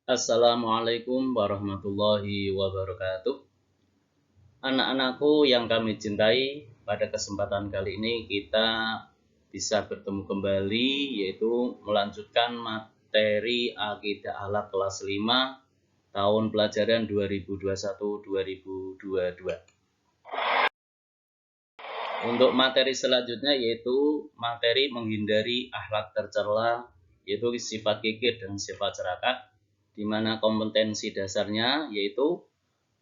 Assalamualaikum warahmatullahi wabarakatuh. Anak-anakku yang kami cintai, pada kesempatan kali ini kita bisa bertemu kembali, yaitu melanjutkan materi Akidah Akhlak kelas 5 tahun pelajaran 2021-2022. Untuk materi selanjutnya yaitu materi menghindari akhlak tercela, yaitu sifat kikir dan sifat serakah, di mana kompetensi dasarnya yaitu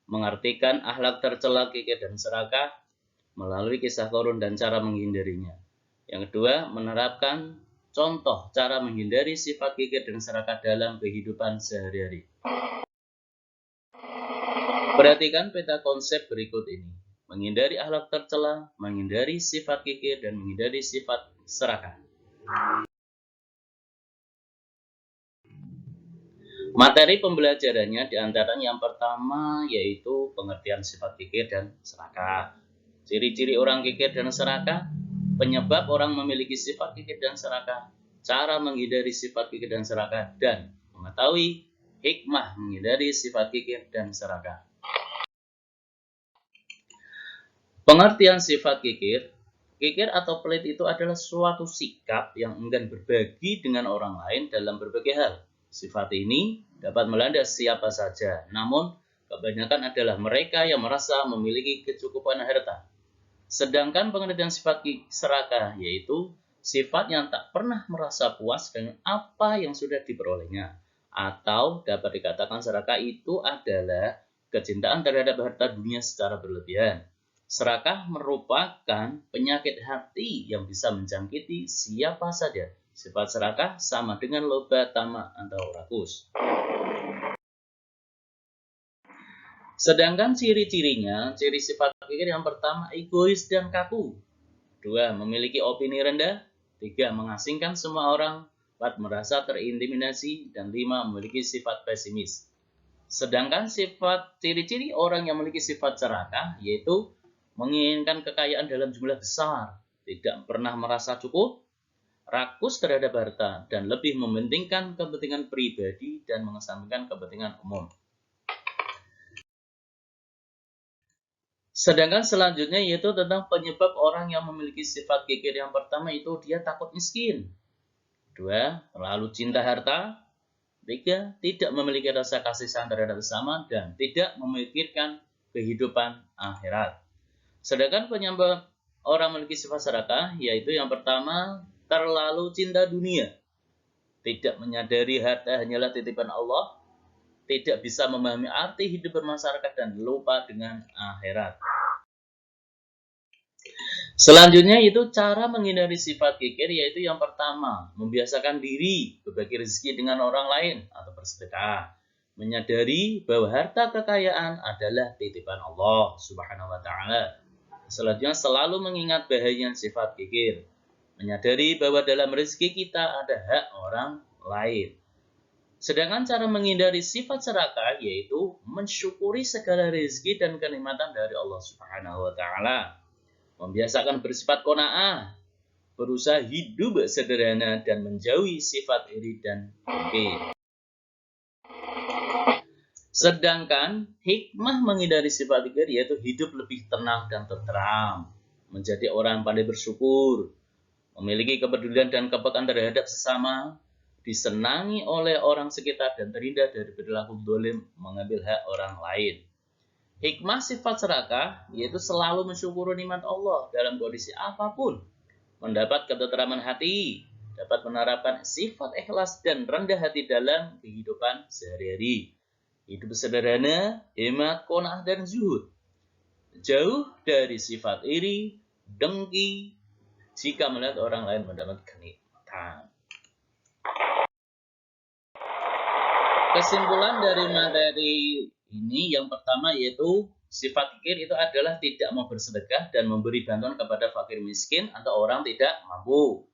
mengartikan akhlak tercela, kikir, dan serakah melalui kisah korun dan cara menghindarinya. Yang kedua, menerapkan contoh cara menghindari sifat kikir dan serakah dalam kehidupan sehari-hari. Perhatikan peta konsep berikut ini. Menghindari akhlak tercela, menghindari sifat kikir, dan menghindari sifat serakah. Materi pembelajarannya diantaranya yang pertama yaitu pengertian sifat kikir dan serakah. Ciri-ciri orang kikir dan serakah, penyebab orang memiliki sifat kikir dan serakah, cara menghindari sifat kikir dan serakah, dan mengetahui hikmah menghindari sifat kikir dan serakah. Pengertian sifat kikir. Kikir atau pelit itu adalah suatu sikap yang enggan berbagi dengan orang lain dalam berbagai hal. Sifat ini dapat melanda siapa saja, namun kebanyakan adalah mereka yang merasa memiliki kecukupan harta. Sedangkan pengertian sifat serakah yaitu sifat yang tak pernah merasa puas dengan apa yang sudah diperolehnya. Atau dapat dikatakan serakah itu adalah kecintaan terhadap harta dunia secara berlebihan. Serakah merupakan penyakit hati yang bisa menjangkiti siapa saja. Sifat serakah sama dengan loba, tamak, atau rakus. Sedangkan ciri-cirinya, ciri sifat kikir yang pertama egois dan kaku. 2. Memiliki opini rendah. 3. Mengasingkan semua orang. 4. Merasa terintimidasi. Dan 5. Memiliki sifat pesimis. Sedangkan sifat ciri-ciri orang yang memiliki sifat serakah yaitu menginginkan kekayaan dalam jumlah besar, tidak pernah merasa cukup, rakus terhadap harta, dan lebih mementingkan kepentingan pribadi dan mengesampingkan kepentingan umum. Sedangkan selanjutnya yaitu tentang penyebab orang yang memiliki sifat kikir. Yang pertama itu dia takut miskin. 2. Terlalu cinta harta. 3. Tidak memiliki rasa kasih sayang terhadap sesama dan tidak memikirkan kehidupan akhirat. Sedangkan penyebab orang memiliki sifat serakah yaitu yang pertama terlalu cinta dunia. Tidak menyadari harta hanyalah titipan Allah. Tidak bisa memahami arti hidup bermasyarakat dan lupa dengan akhirat. Selanjutnya itu cara menghindari sifat kikir yaitu yang pertama membiasakan diri berbagi rezeki dengan orang lain atau bersedekah. Menyadari bahwa harta kekayaan adalah titipan Allah Subhanahu wa taala. Selanjutnya selalu mengingat bahaya sifat kikir. Menyadari bahwa dalam rezeki kita ada hak orang lain. Sedangkan cara menghindari sifat serakah yaitu mensyukuri segala rezeki dan kenikmatan dari Allah Subhanahu wa taala. Membiasakan bersifat qanaah, berusaha hidup sederhana dan menjauhi sifat iri dan dengki. Sedangkan hikmah menghindari sifat kikir yaitu hidup lebih tenang dan tentram, menjadi orang pandai bersyukur, memiliki kepedulian dan kepekaan terhadap sesama, disenangi oleh orang sekitar dan terhindar dari perilaku zalim mengambil hak orang lain. Hikmah sifat serakah yaitu selalu mensyukuri nikmat Allah dalam kondisi apapun, mendapat ketenteraman hati, dapat menerapkan sifat ikhlas dan rendah hati dalam kehidupan sehari-hari. Hidup sederhana, hemat, qanaah, dan zuhud. Jauh dari sifat iri, dengki, jika melihat orang lain mendapat kenikmatan. Kesimpulan dari materi ini yang pertama yaitu sifat kikir itu adalah tidak mau bersedekah dan memberi bantuan kepada fakir miskin atau orang tidak mampu.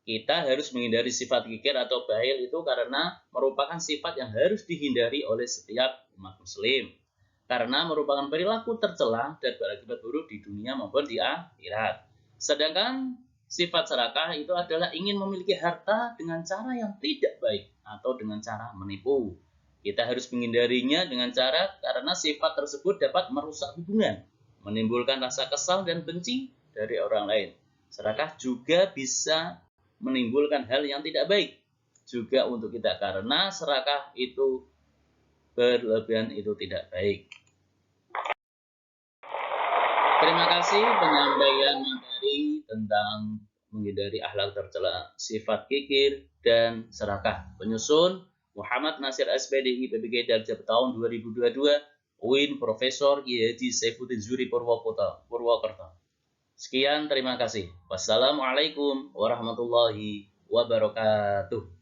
Kita harus menghindari sifat kikir atau bakhil itu karena merupakan sifat yang harus dihindari oleh setiap umat muslim. Karena merupakan perilaku tercela dan berakibat buruk di dunia maupun di akhirat. Sedangkan sifat serakah itu adalah ingin memiliki harta dengan cara yang tidak baik atau dengan cara menipu. Kita harus menghindarinya dengan cara karena sifat tersebut dapat merusak hubungan, menimbulkan rasa kesal dan benci dari orang lain. Serakah juga bisa menimbulkan hal yang tidak baik juga untuk kita karena serakah itu berlebihan itu tidak baik. Terima kasih penyampaian materi tentang menghindari akhlak tercela, sifat kikir dan serakah. Penyusun Muhammad Nasir SPDI PBG Darjab tahun 2022, UIN Profesor Kiai Haji Saifuddin Zuri Purwokerto. Sekian, terima kasih. Wassalamualaikum warahmatullahi wabarakatuh.